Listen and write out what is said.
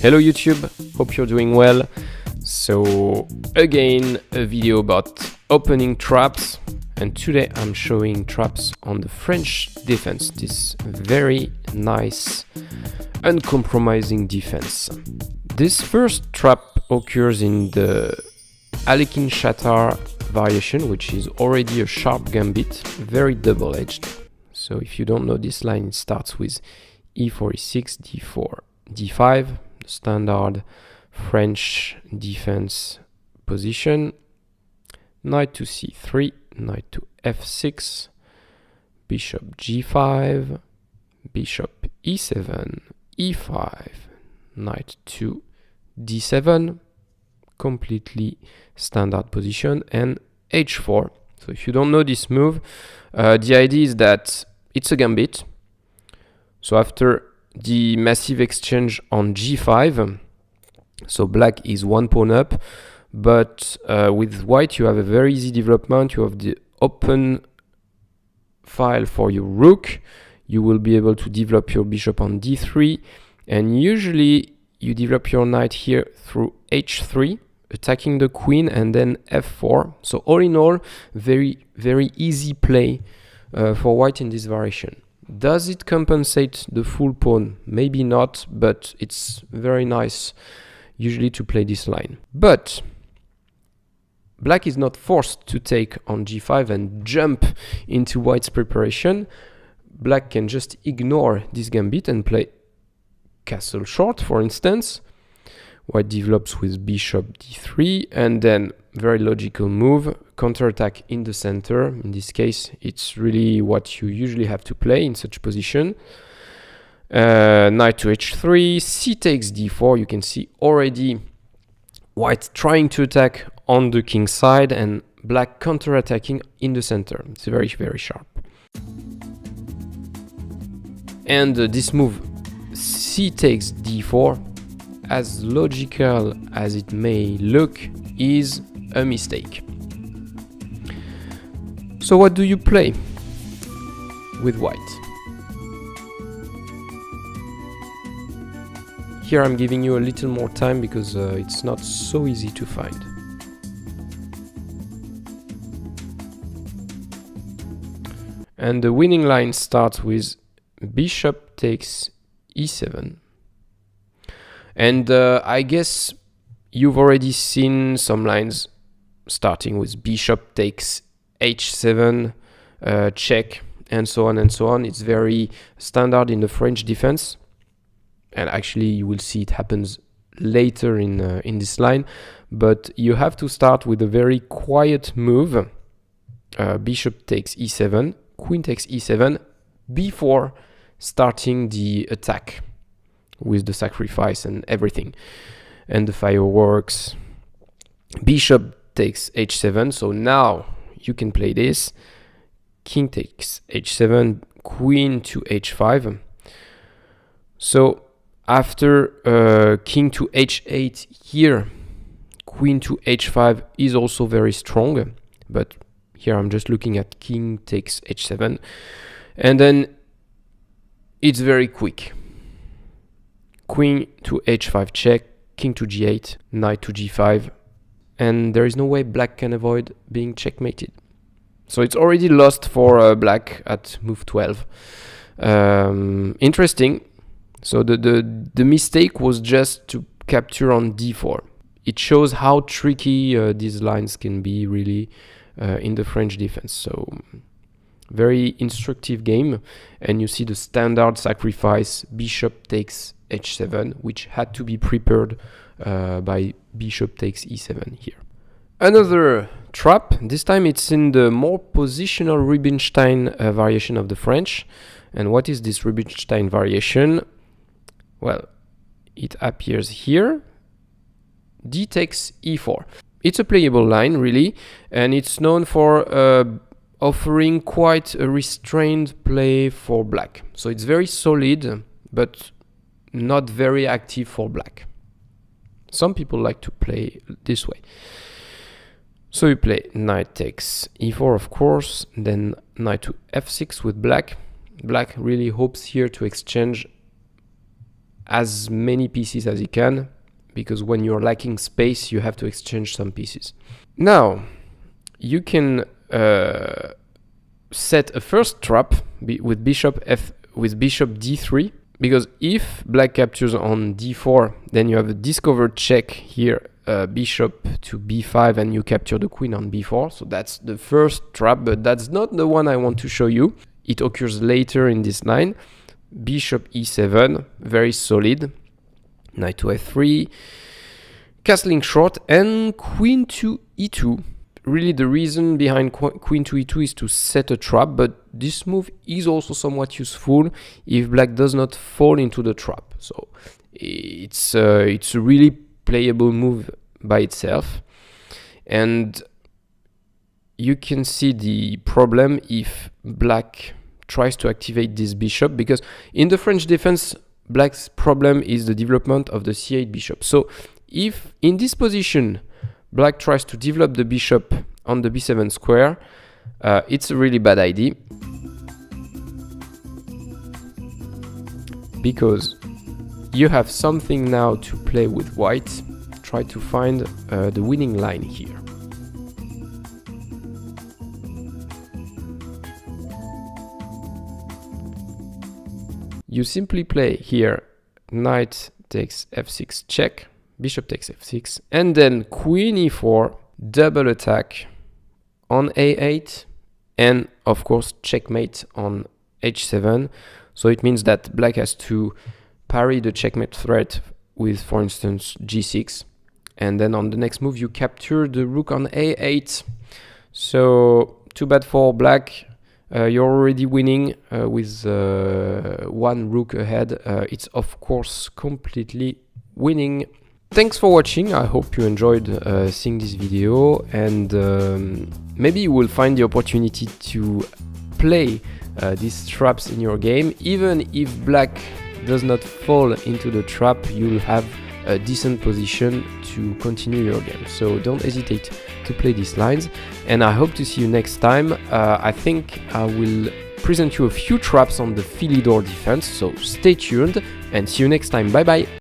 Hello YouTube, hope you're doing well. So again, a video about opening traps, and today I'm showing traps on the French defense, this very nice, uncompromising defense. This first trap occurs in the Alekhine Shatar variation, which is already a sharp gambit, very double-edged. So if you don't know this line, it starts with e4, e6, d4, d5, standard French defense position. Knight to c3, knight to f6, bishop g5, bishop e7, e5, knight to d7, completely standard position, and h4. So if you don't know this move, the idea is that it's a gambit. So after the massive exchange on g5, so black is one pawn up, but with white you have a very easy development. You have the open file for your rook. You will be able to develop your bishop on d3, and usually you develop your knight here through h3, attacking the queen, and then f4. So all in all, very easy play for white in this variation. Does it compensate the full pawn? Maybe not, but it's very nice usually to play this line. But black is not forced to take on g5 and jump into white's preparation. Black can just ignore this gambit and play castle short, for instance. White develops with bishop d3, and then very logical move, counterattack in the center. In this case, it's really what you usually have to play in such position. Knight to h3, c takes d4. You can see already white trying to attack on the king side and black counterattacking in the center. It's very sharp. And this move, c takes d4, as logical as it may look, is a mistake. So what do you play with white? Here I'm giving you a little more time because it's not so easy to find. And the winning line starts with bishop takes e7. And I guess you've already seen some lines starting with bishop takes h7, check, and so on and so on. It's very standard in the French defense. And actually, you will see it happens later in this line. But you have to start with a very quiet move. Bishop takes e7, queen takes e7, before starting the attack with the sacrifice and everything, and the fireworks. Bishop takes h7, so now you can play this. King takes h7, queen to h5. So after king to h8 here, queen to h5 is also very strong, but here I'm just looking at king takes h7, and then it's very quick. Queen to h5 check, king to g8, knight to g5, and there is no way black can avoid being checkmated. So it's already lost for black at move 12. Interesting. So the mistake was just to capture on d4. It shows how tricky these lines can be really in the French defense. So very instructive game, and you see the standard sacrifice, bishop takes h7, which had to be prepared by bishop takes e7 here. Another trap, this time it's in the more positional Rubinstein variation of the French. And what is this Rubinstein variation? Well, it appears here, d takes e4. It's a playable line, really, and it's known for offering quite a restrained play for black. So it's very solid, but not very active for black. Some people like to play this way. So you play knight takes e4, of course, then knight to f6 with black. Black really hopes here to exchange as many pieces as he can, because when you're lacking space, you have to exchange some pieces. Now, you can set a first trap with bishop d3, because if black captures on d4, then you have a discovered check here, bishop to b5, and you capture the queen on b4. So that's the first trap, but that's not the one I want to show you. It occurs later in this line. Bishop e7, very solid. Knight to f3, castling short, and queen to e2. Really, the reason behind queen to e2 is to set a trap, but this move is also somewhat useful if black does not fall into the trap. So it's a really playable move by itself. And you can see the problem if black tries to activate this bishop, because in the French defense, black's problem is the development of the c8 bishop. So if in this position black tries to develop the bishop on the b7 square, it's a really bad idea, because you have something now to play with white. Try to find the winning line here. You simply play here knight takes f6 check, bishop takes f6, and then queen e4, double attack on a8, and of course checkmate on h7. So it means that black has to parry the checkmate threat with, for instance, g6, and then on the next move you capture the rook on a8. So too bad for black. You're already winning with one rook ahead. It's of course completely winning. Thanks for watching. I hope you enjoyed seeing this video, and maybe you will find the opportunity to play these traps in your game. Even if black does not fall into the trap, you'll have a decent position to continue your game. So don't hesitate to play these lines, and I hope to see you next time. I think I will present you a few traps on the Philidor defense, so stay tuned and see you next time. Bye bye.